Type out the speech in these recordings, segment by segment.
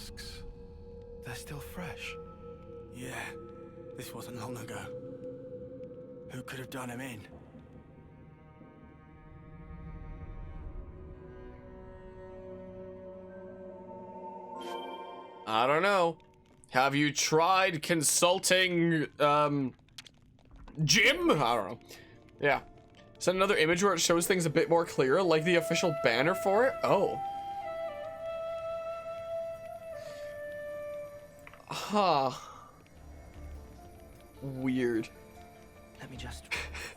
masks. They're still fresh. Yeah, this wasn't long ago. Who could have done him in? I don't know. Have you tried consulting, Jim? I don't know. Yeah. Is that another image where it shows things a bit more clear, like the official banner for it? Oh. Huh. Weird. Let me just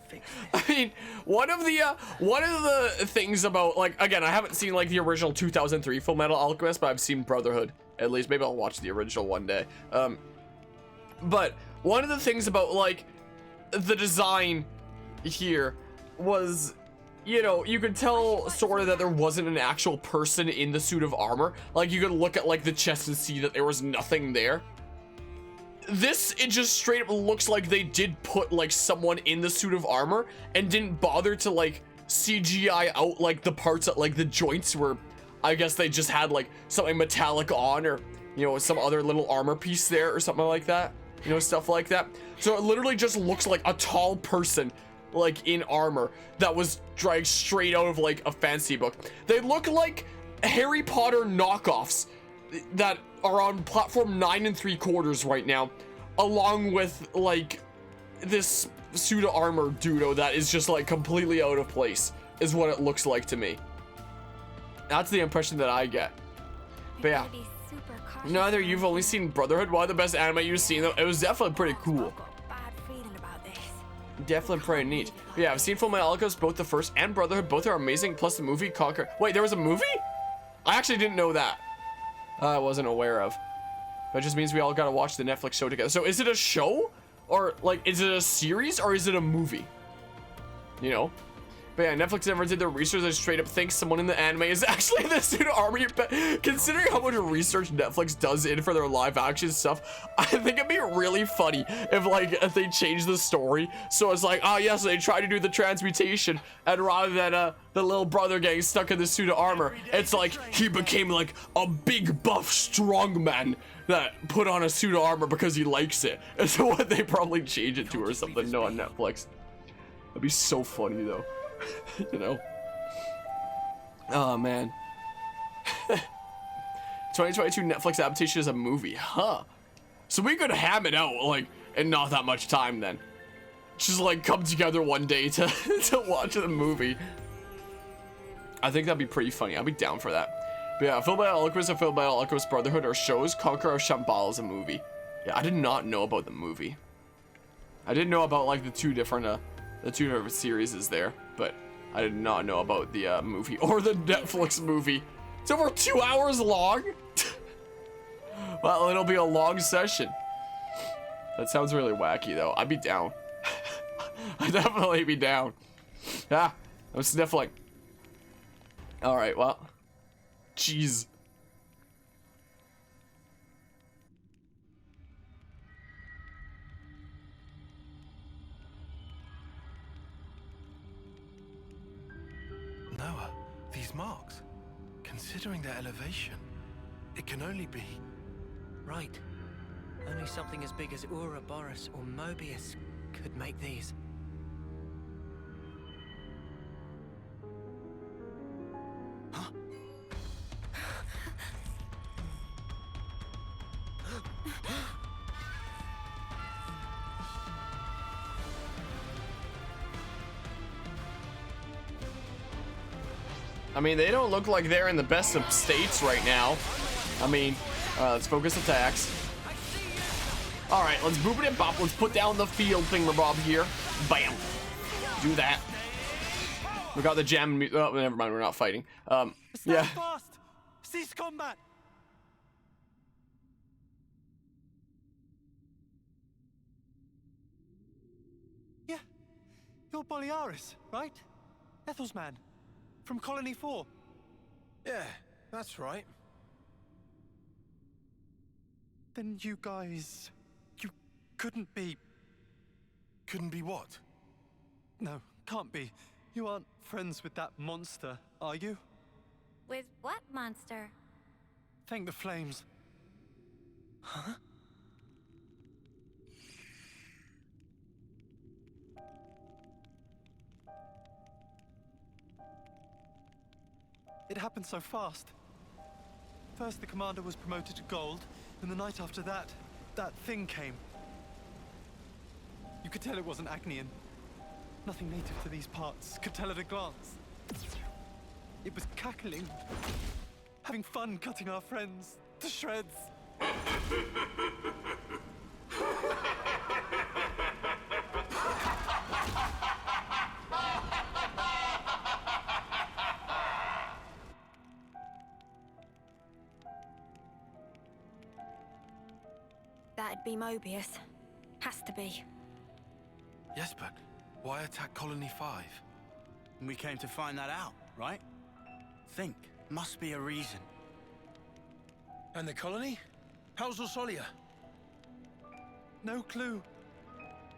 fix I this. mean, one of the things about, like, again, I haven't seen like the original 2003 Full Metal Alchemist, but I've seen Brotherhood at least. Maybe I'll watch the original one day. But one of the things about like the design here was, you know, you could tell sort of that there wasn't an actual person in the suit of armor. Like you could look at like the chest and see that there was nothing there. This, it just straight up looks like they did put like someone in the suit of armor and didn't bother to like CGI out like the parts that like the joints were. I guess they just had like something metallic on, or, you know, some other little armor piece there or something like that, you know, stuff like that. So it literally just looks like a tall person like in armor that was dragged straight out of like a fantasy book. They look like Harry Potter knockoffs that are on platform 9 3/4 right now, along with like this suit of armor dudo that is just like completely out of place, is what it looks like to me. That's the impression that I get. But yeah, neither you've only seen Brotherhood. One of the best anime you've seen though. It was definitely pretty cool. Definitely pretty neat. But yeah, I've seen Full Metal Alchemist, both the first and Brotherhood. Both are amazing. Plus the movie Conquer. Wait, there was a movie? I actually didn't know that. I wasn't aware of. That just means we all gotta watch the Netflix show together. So is it a show? Or like, is it a series or is it a movie? You know? But yeah, Netflix never did their research. They straight up think someone in the anime is actually the suit of armor. Considering how much research Netflix does in for their live action stuff, I think it'd be really funny if they change the story. So it's like, oh yes, they tried to do the transmutation, and rather than the little brother getting stuck in the suit of armor, it's like he became like a big buff strong man that put on a suit of armor because he likes it. And so what they probably change it to or something. No, on Netflix. That'd be so funny though. You know. Oh man. 2022 Netflix adaptation is a movie, huh? So we could ham it out like in not that much time then. Just like come together one day to to watch the movie. I think that'd be pretty funny. I'd be down for that. But yeah, Full Metal Alchemist and Full Metal Alchemist Brotherhood are shows. Conqueror of Shambhala is a movie. Yeah, I did not know about the movie. I didn't know about like the two different series is there, but I did not know about the movie or the Netflix movie. It's over 2 hours long. Well, it'll be a long session. That sounds really wacky though. I'd be down. I'd definitely be down. Ah, I'm sniffling. All right, well, jeez. Noah, these marks, considering their elevation, it can only be... Right. Only something as big as Ouroboros or Moebius could make these. Huh? I mean, they don't look like they're in the best of states right now. I mean, let's focus attacks. All right, let's boop it and bop. Let's put down the field thingamabob here. Bam. Do that. We got the gem. Oh, never mind. We're not fighting. Yeah. Fast! Cease combat! Yeah, you're Boliaris, right? Ethel's man, from Colony 4. Yeah, that's right. Then you guys... you couldn't be... Couldn't be what? No, can't be. You aren't friends with that monster, are you? With what monster? Thank the flames. Huh? It happened so fast. First, the commander was promoted to gold, and the night after that, that thing came. You could tell it wasn't Agnian. Nothing native to these parts. Could tell at a glance. It was cackling, having fun cutting our friends to shreds. That'd be Moebius. Has to be. Yes, but why attack Colony 5? We came to find that out, right? Think. Must be a reason. And the colony? How's Osolia? No clue.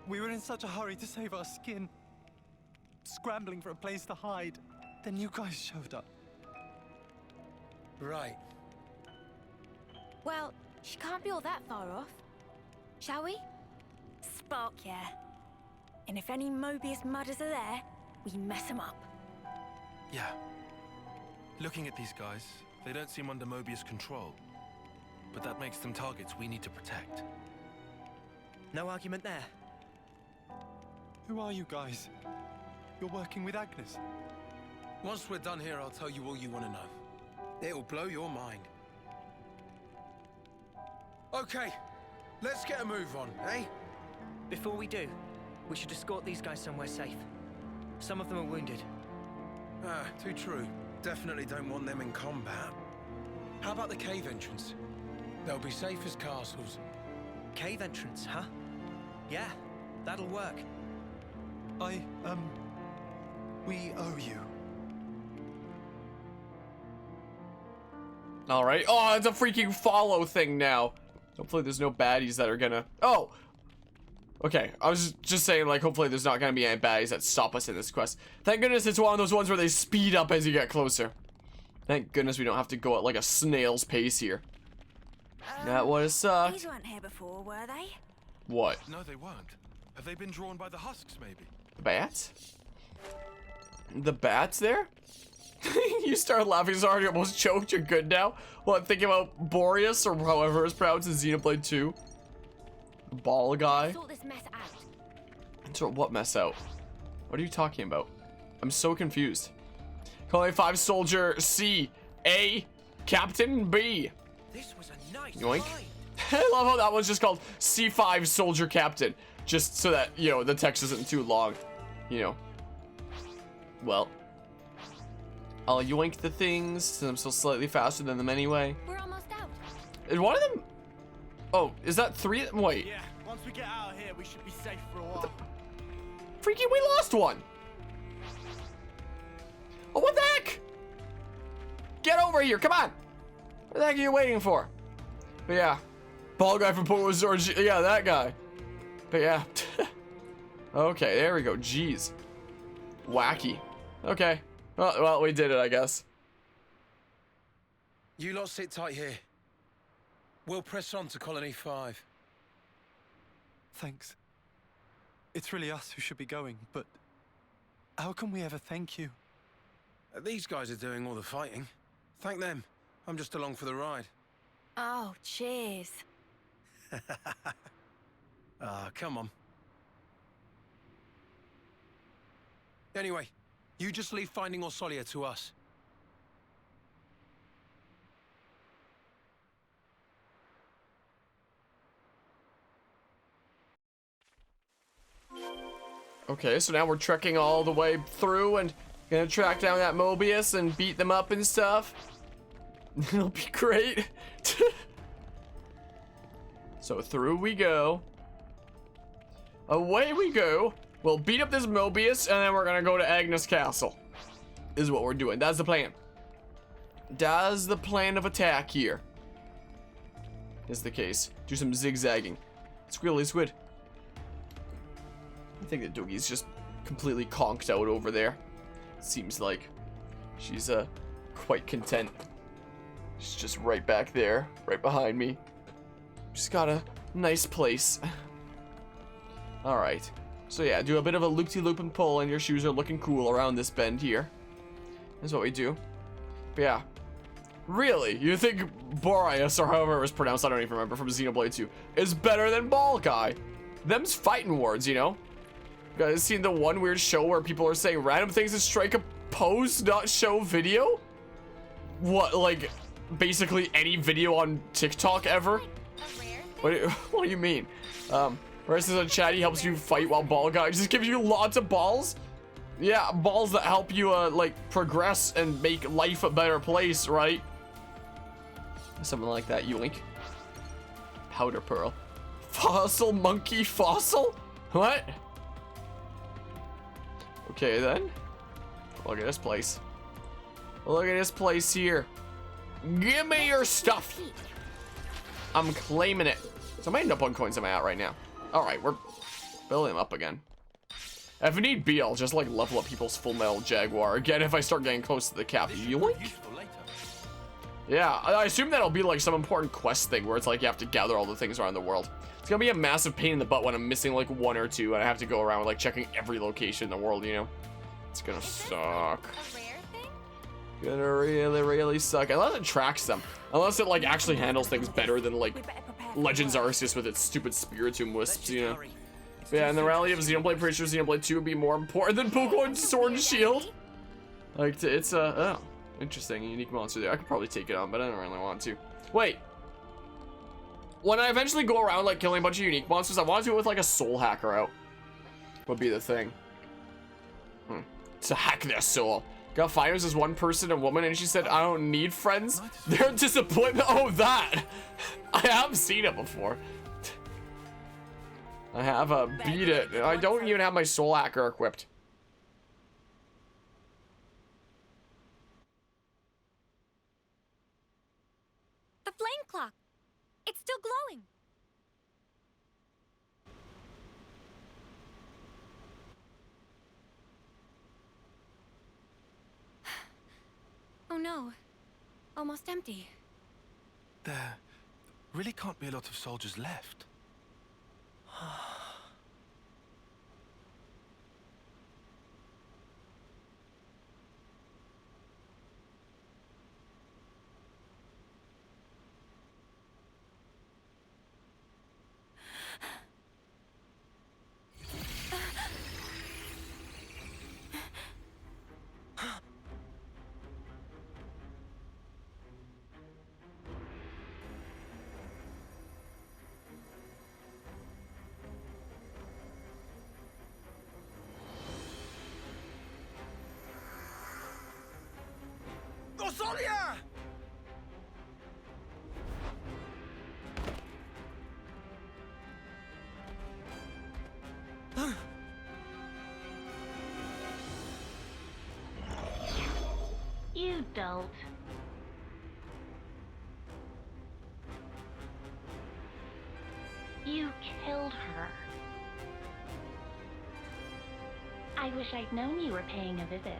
We were in such a hurry to save our skin. Scrambling for a place to hide. Then you guys showed up. Right. Well, she can't be all that far off. Shall we? Spark, yeah. And if any Moebius mudders are there, we mess them up. Yeah. Looking at these guys, they don't seem under Moebius control. But that makes them targets we need to protect. No argument there. Who are you guys? You're working with Agnes? Once we're done here, I'll tell you all you want to know. It'll blow your mind. Okay, let's get a move on, eh? Before we do, we should escort these guys somewhere safe. Some of them are wounded. Ah, too true. Definitely don't want them in combat. How about the cave entrance? They'll be safe as castles. Cave entrance, huh? Yeah, that'll work. We owe you. All right. Oh, it's a freaking follow thing now. Hopefully there's no baddies that are gonna... Oh! Okay, I was just saying, like, hopefully there's not gonna be any baddies that stop us in this quest. Thank goodness it's one of those ones where they speed up as you get closer. Thank goodness we don't have to go at, like, a snail's pace here. That would've sucked. These weren't here before, were they? What? No, they weren't. Have they been drawn by the husks, maybe? The bats? The bats there? You start laughing so hard you almost choked. You're good now? Well, I'm thinking about Boreas, or however it's pronounced in Xenoblade 2. The ball guy. Sort this mess out. Sort what mess out? What are you talking about? I'm so confused. Colony 5 Soldier C. A. Captain B. This was a nice Yoink. find. I love how that one's just called C5 Soldier Captain. Just so that, you know, the text isn't too long. You know. Well. I'll yoink the things, since I'm still slightly faster than them anyway. We're almost out. Is one of them... Oh, is that three? Wait. Yeah, once we get out of here, we should be safe for a while. Freaking, we lost one. Oh, what the heck? Get over here, come on. What the heck are you waiting for? But yeah. Ball guy from Port Resort. Yeah, that guy. But yeah. Okay, there we go. Jeez. Wacky. Okay. Well, we did it, I guess. You lot sit tight here. We'll press on to Colony 5. Thanks. It's really us who should be going, but how can we ever thank you? These guys are doing all the fighting. Thank them. I'm just along for the ride. Oh, cheers. Come on. Anyway, you just leave finding Osolia to us. Okay, so now we're trekking all the way through and gonna track down that Moebius and beat them up and stuff. It'll be great. So through we go. Away we go. We'll beat up this Moebius and then we're gonna go to Agnes Castle. Is what we're doing. That's the plan. That's the plan of attack here. Is the case. Do some zigzagging. Squealy squid. I think that Doogie's just completely conked out over there. Seems like she's quite content. She's just right back there, right behind me. Just got a nice place. All right. So yeah, do a bit of a loop-de-loop and pull, and your shoes are looking cool around this bend here. That's what we do. But yeah. Really? You think Boreas, or however it was pronounced, I don't even remember, from Xenoblade 2, is better than Ball Guy? Them's fighting words, you know? You guys seen the one weird show where people are saying random things to strike a pose, not show video? What, like, basically any video on TikTok ever? What do you mean? Whereas in chat, he helps you fight while Ball Guy just gives you lots of balls. Yeah, balls that help you, like, progress and make life a better place, right? Something like that, yoink. Powder Pearl. Fossil monkey fossil? What? Okay, then. Look at this place. Look at this place here. Give me your stuff. I'm claiming it. So how many Nupon coins am I at right now? Alright, we're building them up again. If I need B, I'll just like level up people's Full Metal Jaguar again if I start getting close to the cap. Yoink. Yeah, I assume that'll be like some important quest thing where it's like you have to gather all the things around the world. It's gonna be a massive pain in the butt when I'm missing like one or two and I have to go around like checking every location in the world, you know? It's gonna suck. Gonna really suck. Unless it tracks them. Unless it like actually handles things better than like Legends Arceus with its stupid Spiritomb Wisps, you know? But yeah, in the rally of Xenoblade, pretty sure Xenoblade 2 would be more important than Pokemon Sword and Shield. Like, it's oh, interesting, unique monster there. I could probably take it on, but I don't really want to. Wait. When I eventually go around, like, killing a bunch of unique monsters, I want to do it with, like, a soul hacker out. Would be the thing. To hack their soul. Got finals as one person and woman, and she said, I don't need friends. They're disappointment. Oh, that. I have seen it before. I have beat it. I don't even have my soul hacker equipped. The flame clock. It's still glowing. Oh no. Almost empty. There really can't be a lot of soldiers left. Osolia! You dolt. You killed her. I wish I'd known you were paying a visit.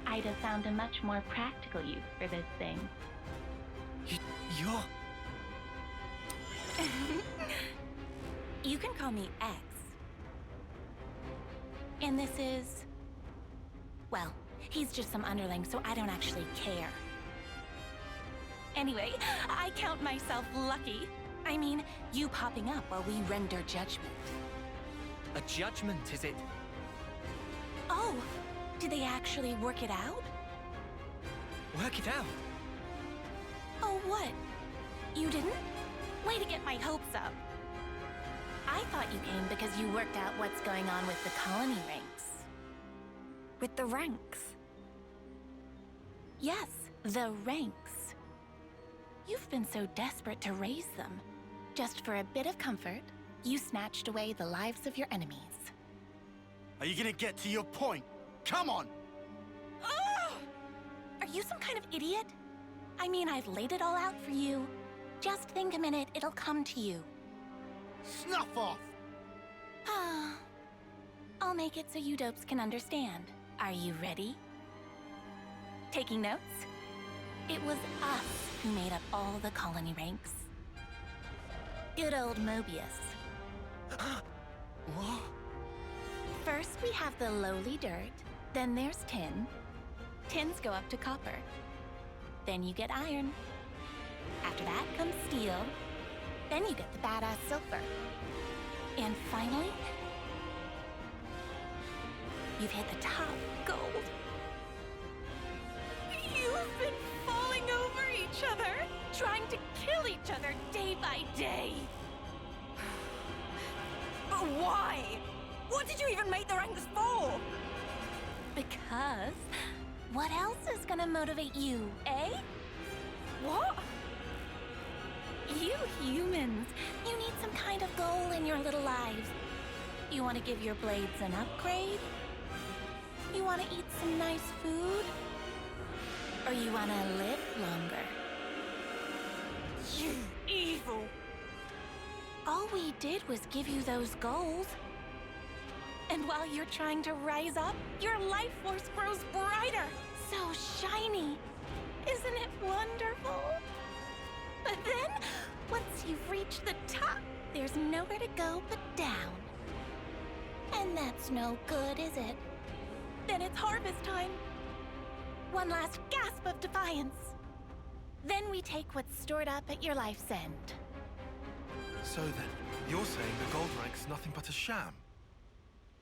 I'd have found a much more practical use for this thing. You're... You can call me X. And this is... Well, he's just some underling, so I don't actually care. Anyway, I count myself lucky. I mean, you popping up while we render judgment. A judgment, is it? Oh, did they actually work it out? Work it out? Oh, what? You didn't? Way to get my hopes up. I thought you came because you worked out what's going on with the colony ranks. With the ranks? Yes, the ranks. You've been so desperate to raise them. Just for a bit of comfort, you snatched away the lives of your enemies. Are you gonna get to your point? Come on! Ugh! Are you some kind of idiot? I mean, I've laid it all out for you. Just think a minute, it'll come to you. Snuff off! I'll make it so you dopes can understand. Are you ready? Taking notes? It was us who made up all the colony ranks. Good old Moebius. What? First we have the lowly dirt, then there's tin. Tins go up to copper. Then you get iron. After that comes steel. Then you get the badass silver. And finally, you've hit the top, gold. You've been falling over each other, trying to kill each other day by day. But why? What did you even make the ranks for? Because what else is gonna motivate you, eh? What? You humans, you need some kind of goal in your little lives. You want to give your blades an upgrade? You want to eat some nice food? Or you want to live longer? You evil! All we did was give you those goals. And while you're trying to rise up, your life force grows brighter. So shiny. Isn't it wonderful? But then, once you've reached the top, there's nowhere to go but down. And that's no good, is it? Then it's harvest time. One last gasp of defiance. Then we take what's stored up at your life's end. So then, you're saying the gold rank's nothing but a sham?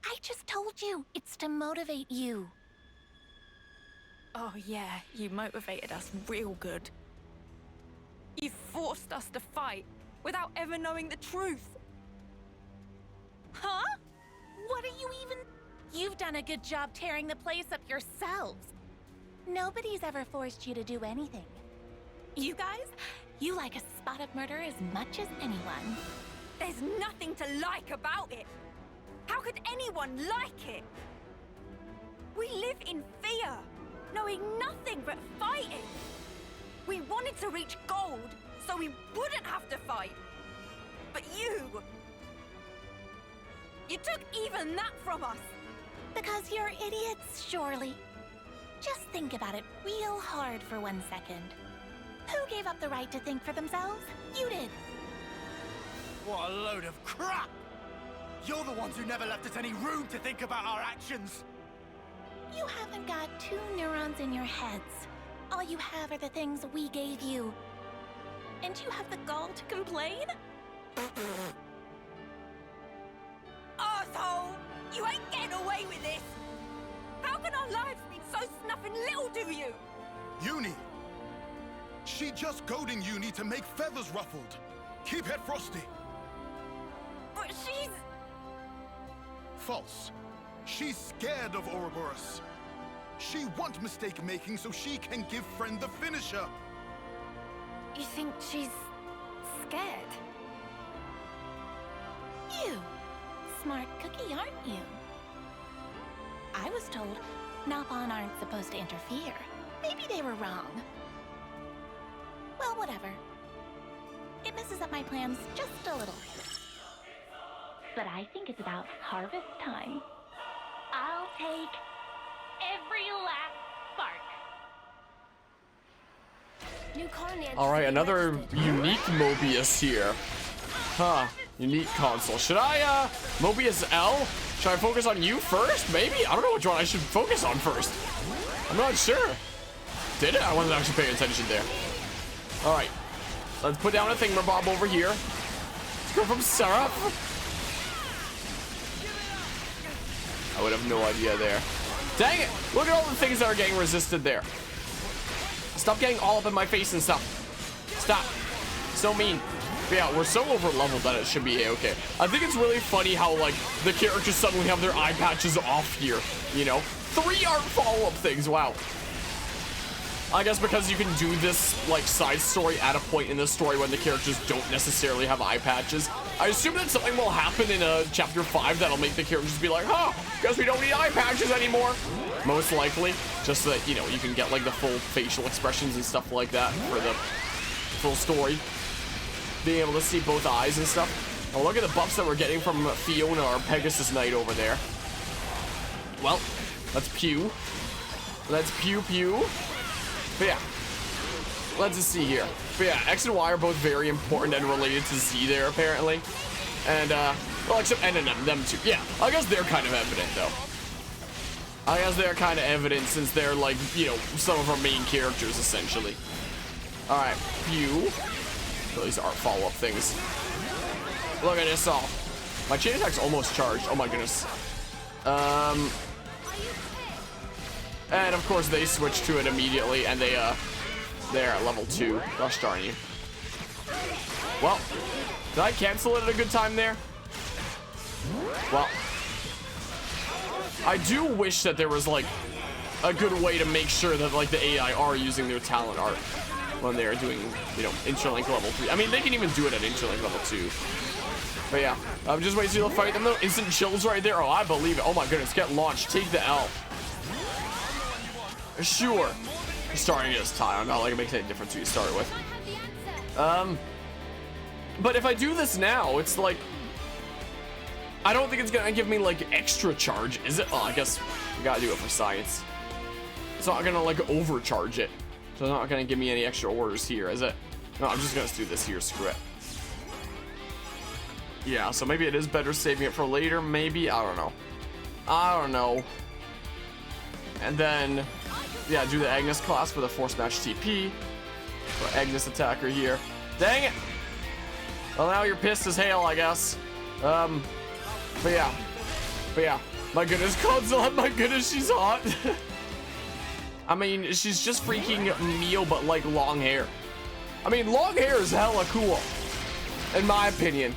I just told you, it's to motivate you. Oh yeah, you motivated us real good. You forced us to fight without ever knowing the truth. Huh? What are you even... You've done a good job tearing the place up yourselves. Nobody's ever forced you to do anything. You guys, you like a spot of murder as much as anyone. There's nothing to like about it. How could anyone like it? We live in fear, knowing nothing but fighting. We wanted to reach gold, so we wouldn't have to fight. But you took even that from us. Because you're idiots, surely. Just think about it real hard for 1 second. Who gave up the right to think for themselves? You did. What a load of crap! You're the ones who never left us any room to think about our actions! You haven't got 2 neurons in your heads. All you have are the things we gave you. And you have the gall to complain? Arsehole! You ain't getting away with this! How can our lives mean so snuffing little to you? Uni! She just goading Uni to make feathers ruffled. Keep it frosty. But she's... False. She's scared of Ouroboros. She want mistake making so she can give friend the finisher. You think she's... scared? You. Smart cookie, aren't you? I was told Napon aren't supposed to interfere. Maybe they were wrong. Well, whatever. It messes up my plans just a little. But I think it's about harvest time. I'll take every last spark. New colony. All right, another unique Moebius here. Huh, unique console. Should I, Moebius L? Should I focus on you first? Maybe? I don't know which one I should focus on first. I'm not sure. Did it? I wasn't actually paying attention there. All right, let's put down a thingamabob over here. Let's go from syrup. I would have no idea there. Dang it! Look at all the things that are getting resisted there. Stop getting all up in my face and stuff. Stop. So mean. But yeah, we're so over leveled that it should be a-okay. I think it's really funny how, like, the characters suddenly have their eye patches off here. You know? 3 art follow-up things. Wow. I guess because you can do this, like, side story at a point in the story when the characters don't necessarily have eye patches. I assume that something will happen in chapter 5 that'll make the characters be like, huh, guess we don't need eye patches anymore. Most likely. Just so that, you know, you can get, like, the full facial expressions and stuff like that for the full story. Being able to see both eyes and stuff. Oh, look at the buffs that we're getting from Fiona, our Pegasus Knight over there. Well, let's pew. Let's pew pew. But yeah, let's just see here. But yeah, X and Y are both very important and related to Z there, apparently. And, well, except N and M, them too. Yeah, I guess they're kind of evident, though. I guess they're kind of evident since they're, like, you know, some of our main characters, essentially. Alright, phew. So these are follow-up things. Look at this all. My chain attack's almost charged. Oh my goodness. And of course they switch to it immediately, and they're at level 2. Gosh darn you. Well, did I cancel it at a good time there? Well, I do wish that there was like a good way to make sure that like the AI are using their talent art when they're doing, you know, Interlink level 3. I mean, they can even do it at Interlink level 2. But yeah, I'm just waiting to fight them though. Instant chills right there. Oh, I believe it. Oh my goodness, get launched. Take the L. Sure. Starting this time, not like it makes any difference who you start with. But if I do this now, it's like, I don't think it's gonna give me like extra charge, is it? Oh, I guess we gotta do it for science. It's not gonna like overcharge it. So it's not gonna give me any extra orders here, is it? No, I'm just gonna do this here, screw it. Yeah, so maybe it is better saving it for later, maybe, I don't know. I don't know. And then, yeah, do the Agnes class for the Force Match TP. For Agnes attacker here. Dang it! Well, now you're pissed as hell, I guess. But yeah. My goodness, Console, my goodness, she's hot. I mean, she's just freaking Mio, but like long hair. I mean, long hair is hella cool, in my opinion.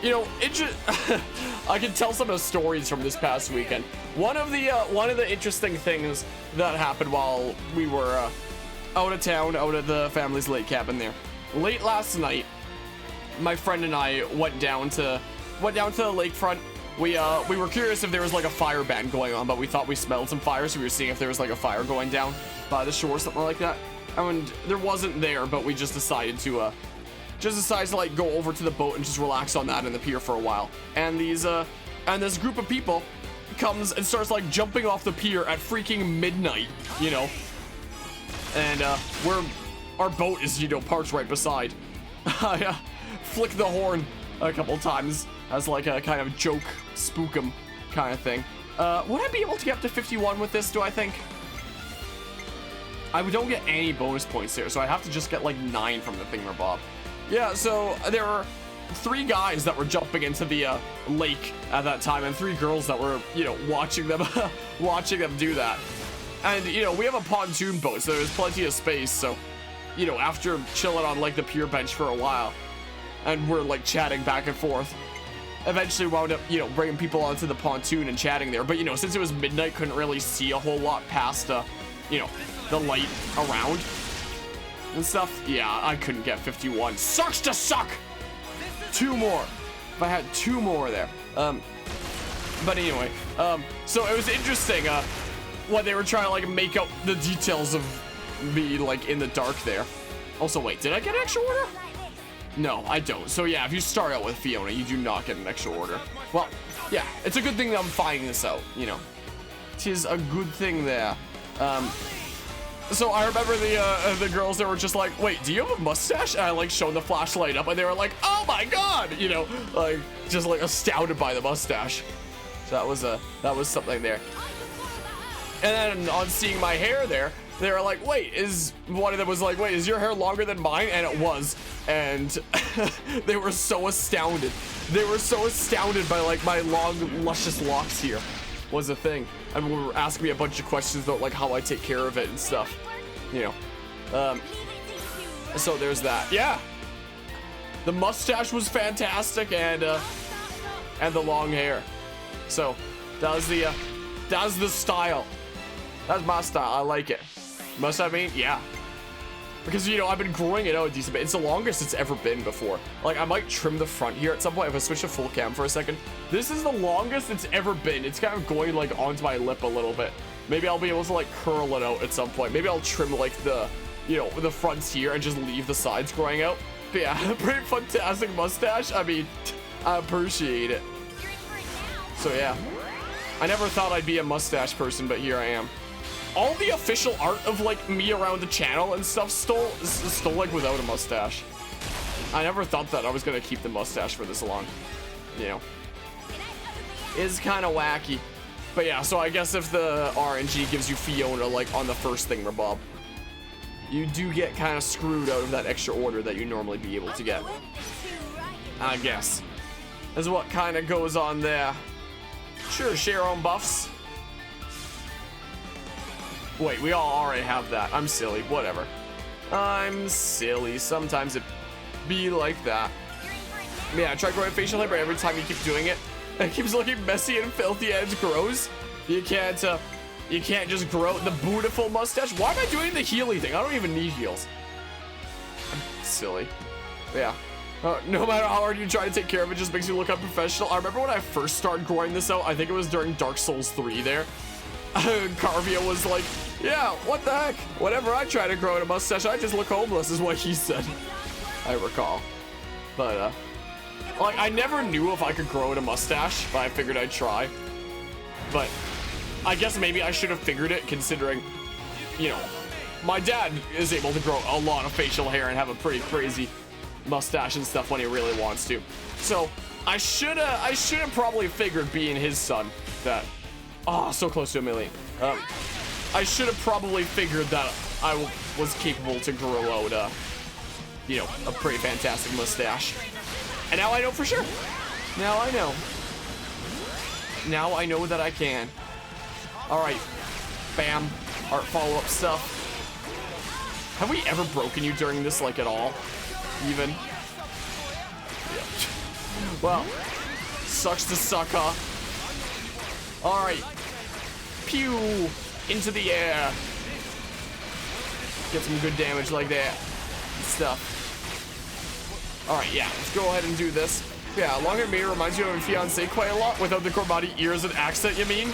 You know, it just I can tell some of the stories from this past weekend. One of the interesting things that happened while we were out of town, out at the family's lake cabin there. Late last night, my friend and I went down to the lakefront. We were curious if there was like a fire ban going on, but we thought we smelled some fire, so we were seeing if there was like a fire going down by the shore, something like that. And there wasn't there, but we just decided to like go over to the boat and just relax on that in the pier for a while. And this group of people comes and starts like jumping off the pier at freaking midnight, you know. And our boat is, you know, parked right beside. I flick the horn a couple times as like a kind of joke, spook 'em kind of thing. Would I be able to get up to 51 with this, do I think? I don't get any bonus points here, so I have to just get like 9 from the thingamabob. Yeah, so there were 3 guys that were jumping into the lake at that time, and 3 girls that were, you know, watching them do that. And, you know, we have a pontoon boat, so there's plenty of space. So, you know, after chilling on like the pier bench for a while, and we're like chatting back and forth, eventually wound up, you know, bringing people onto the pontoon and chatting there. But, you know, since it was midnight, couldn't really see a whole lot past, you know, the light around and stuff. Yeah, I couldn't get 51. Sucks to suck. 2 more. If I had 2 more there. But anyway, so it was interesting, when they were trying to like make out the details of me like in the dark there. Also, wait, did I get an extra order? No, I don't. So yeah, if you start out with Fiona, you do not get an extra order. Well, yeah, it's a good thing that I'm finding this out, you know. Tis a good thing there. So I remember the girls that were just like, wait, do you have a mustache? And I like showed the flashlight up, and they were like, oh my god, you know, like just like astounded by the mustache. So that was something there. And then on seeing my hair there, they were like, wait, one of them was like, wait, is your hair longer than mine? And it was. And they were so astounded. They were so astounded by like my long, luscious locks here was a thing. And were asking me a bunch of questions about like how I take care of it and stuff, you know. So there's that. Yeah. The mustache was fantastic, and the long hair. So that was the style. That's my style. I like it. Must I mean? Yeah. Because, you know, I've been growing it out a decent bit. It's the longest it's ever been before. Like, I might trim the front here at some point if I switch to full cam for a second. This is the longest it's ever been. It's kind of going, like, onto my lip a little bit. Maybe I'll be able to, like, curl it out at some point. Maybe I'll trim, like, the, you know, the fronts here and just leave the sides growing out. But yeah, pretty fantastic mustache. I mean, I appreciate it. So, yeah. I never thought I'd be a mustache person, but here I am. all the official art of like me around the channel and stuff stole like without a mustache. I never thought that I was gonna keep the mustache for this long. You know, it's kind of wacky. But yeah, so I guess if the RNG gives you Fiona like on the first thing, Bob, you do get kind of screwed out of that extra order that you normally be able to get. I guess is what kind of goes on there. Sure, share own buffs. Wait, we all already have that. I'm silly. Whatever. I'm silly. Sometimes it be like that. Yeah, try growing facial hair, but every time you keep doing it, it keeps looking messy and filthy and it grows. You can't just grow the beautiful mustache. Why am I doing the healy thing? I don't even need heals. I'm silly. Yeah. No matter how hard you try to take care of it, just makes you look unprofessional. I remember when I first started growing this out, I think it was during Dark Souls 3 there. Carvia was like, yeah, what the heck? Whenever I try to grow a mustache, I just look homeless, is what he said. I recall. But, like, I never knew if I could grow a mustache, but I figured I'd try. But I guess maybe I should have figured it, considering, you know, my dad is able to grow a lot of facial hair and have a pretty crazy mustache and stuff when he really wants to. So I should have probably figured, being his son, that, oh, so close to a million. I should have probably figured that I was capable to grow out, you know, a pretty fantastic mustache. And now I know for sure. Now I know. Now I know that I can. All right, bam, art follow-up stuff. Have we ever broken you during this, like, at all? Even? Yeah. Well, sucks to suck, huh? All right, pew, into the air. Get some good damage like that and stuff. All right, yeah, let's go ahead and do this. Yeah, longer mirror reminds you of a fiance quite a lot without the Corbati ears and accent, you mean?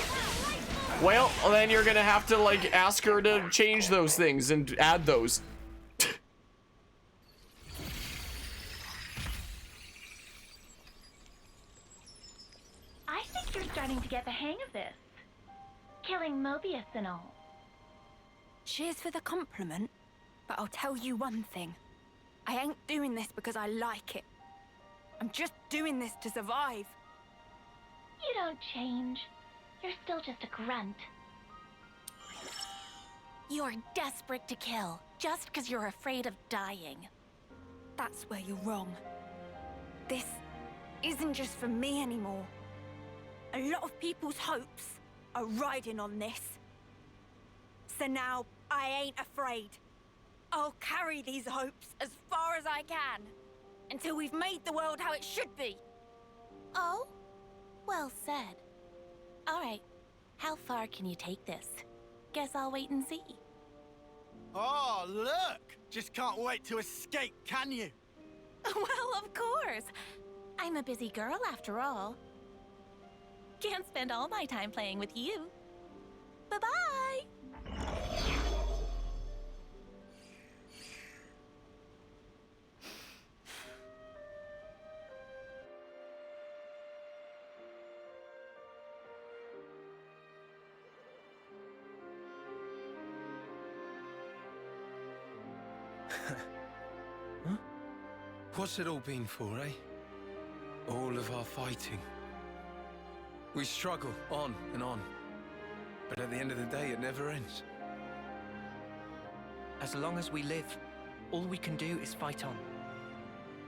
Well, then you're gonna have to, like, ask her to change those things and add those. I think you're starting to get the hang of this. Killing Moebius and all. Cheers for the compliment, but I'll tell you one thing. I ain't doing this because I like it. I'm just doing this to survive. You don't change. You're still just a grunt. You're desperate to kill, just because you're afraid of dying. That's where you're wrong. This isn't just for me anymore. A lot of people's hopes are riding on this. So now, I ain't afraid. I'll carry these hopes as far as I can, until we've made the world how it should be. Oh? Well said. All right, how far can you take this? Guess I'll wait and see. Oh, look! Just can't wait to escape, can you? Well, of course. I'm a busy girl after all. Can't spend all my time playing with you. Bye-bye! Huh? What's it all been for, eh? All of our fighting. We struggle on and on. But at the end of the day, it never ends. As long as we live, all we can do is fight on.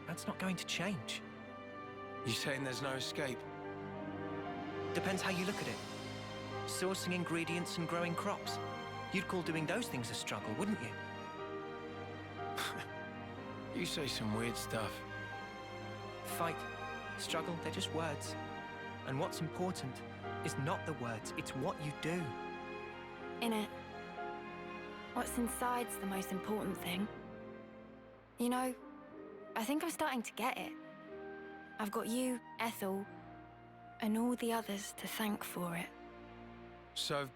That's not going to change. You saying there's no escape? Depends how you look at it. Sourcing ingredients and growing crops. You'd call doing those things a struggle, wouldn't you? You say some weird stuff. Fight, struggle, they're just words. And what's important is not the words, it's what you do. Innit? What's inside's the most important thing. You know, I think I'm starting to get it. I've got you, Ethel, and all the others to thank for it. So,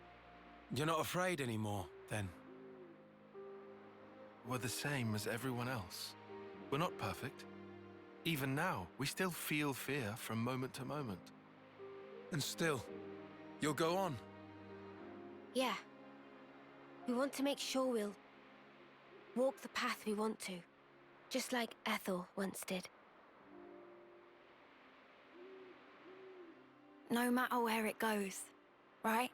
you're not afraid anymore, then? We're the same as everyone else. We're not perfect. Even now, we still feel fear from moment to moment. And still, you'll go on. Yeah. We want to make sure we'll walk the path we want to, just like Ethel once did. No matter where it goes, right?